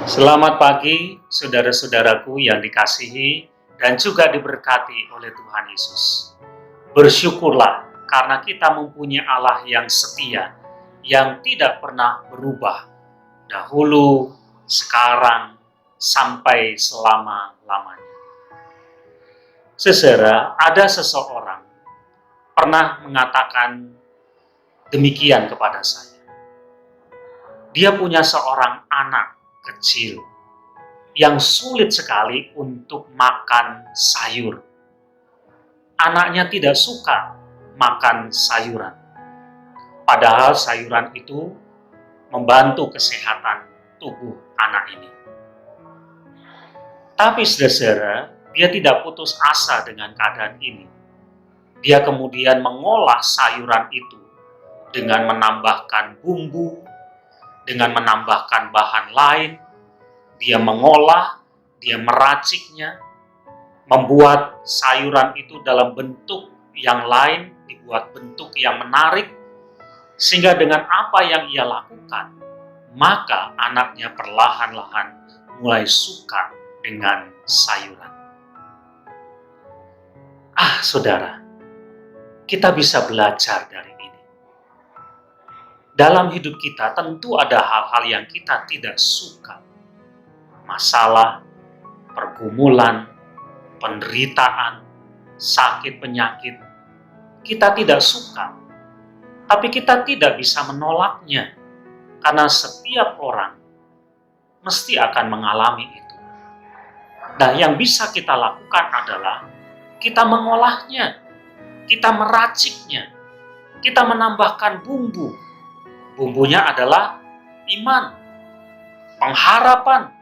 Selamat pagi, saudara-saudaraku yang dikasihi dan juga diberkati oleh Tuhan Yesus. Bersyukurlah karena kita mempunyai Allah yang setia, yang tidak pernah berubah, dahulu, sekarang, sampai selama-lamanya. Saudara, ada seseorang pernah mengatakan demikian kepada saya. Dia punya seorang anak kecil yang sulit sekali untuk makan sayur. Anaknya tidak suka makan sayuran. Padahal sayuran itu membantu kesehatan tubuh anak ini. Tapi saudara, dia tidak putus asa dengan keadaan ini. Dia kemudian mengolah sayuran itu dengan menambahkan bumbu, dengan menambahkan bahan lain. Dia mengolah, dia meraciknya, membuat sayuran itu dalam bentuk yang lain, dibuat bentuk yang menarik, sehingga dengan apa yang ia lakukan, maka anaknya perlahan-lahan mulai suka dengan sayuran. Saudara, kita bisa belajar dari ini. Dalam hidup kita tentu ada hal-hal yang kita tidak suka. Masalah, pergumulan, penderitaan, sakit, penyakit, kita tidak suka. Tapi kita tidak bisa menolaknya, karena setiap orang mesti akan mengalami itu. Nah, yang bisa kita lakukan adalah kita mengolahnya, kita meraciknya, kita menambahkan bumbu. Bumbunya adalah iman, pengharapan,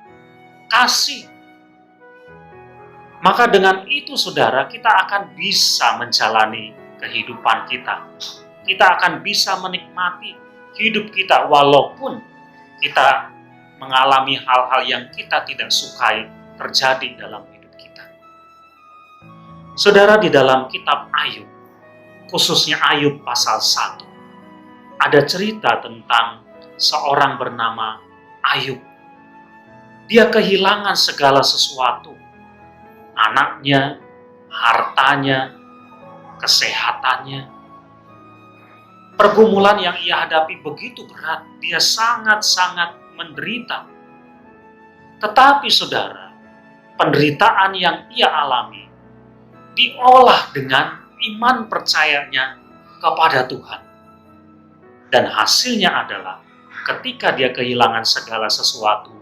kasih. Maka dengan itu saudara, kita akan bisa menjalani kehidupan kita. Kita akan bisa menikmati hidup kita walaupun kita mengalami hal-hal yang kita tidak sukai terjadi dalam hidup kita. Saudara, di dalam kitab Ayub, khususnya Ayub pasal 1, ada cerita tentang seorang bernama Ayub. Dia kehilangan segala sesuatu. Anaknya, hartanya, kesehatannya. Pergumulan yang ia hadapi begitu berat. Dia sangat-sangat menderita. Tetapi saudara, penderitaan yang ia alami diolah dengan iman percayanya kepada Tuhan. Dan hasilnya adalah ketika dia kehilangan segala sesuatu,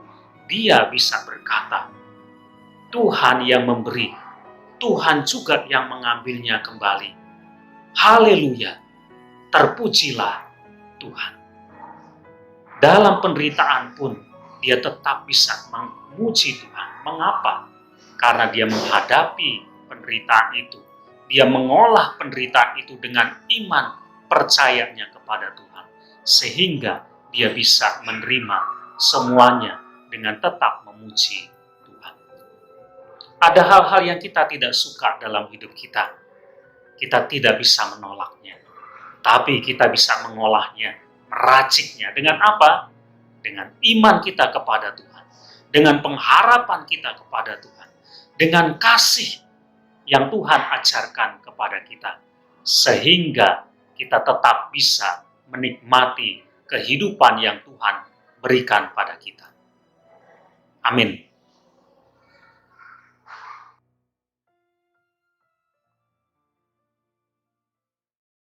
dia bisa berkata, Tuhan yang memberi, Tuhan juga yang mengambilnya kembali. Haleluya, terpujilah Tuhan. Dalam penderitaan pun, dia tetap bisa memuji Tuhan. Mengapa? Karena dia menghadapi penderitaan itu. Dia mengolah penderitaan itu dengan iman percayanya kepada Tuhan. Sehingga dia bisa menerima semuanya dengan tetap memuji Tuhan. Ada hal-hal yang kita tidak suka dalam hidup kita. Kita tidak bisa menolaknya. Tapi kita bisa mengolahnya, meraciknya. Dengan apa? Dengan iman kita kepada Tuhan. Dengan pengharapan kita kepada Tuhan. Dengan kasih yang Tuhan ajarkan kepada kita. Sehingga kita tetap bisa menikmati kehidupan yang Tuhan berikan pada kita. Amin.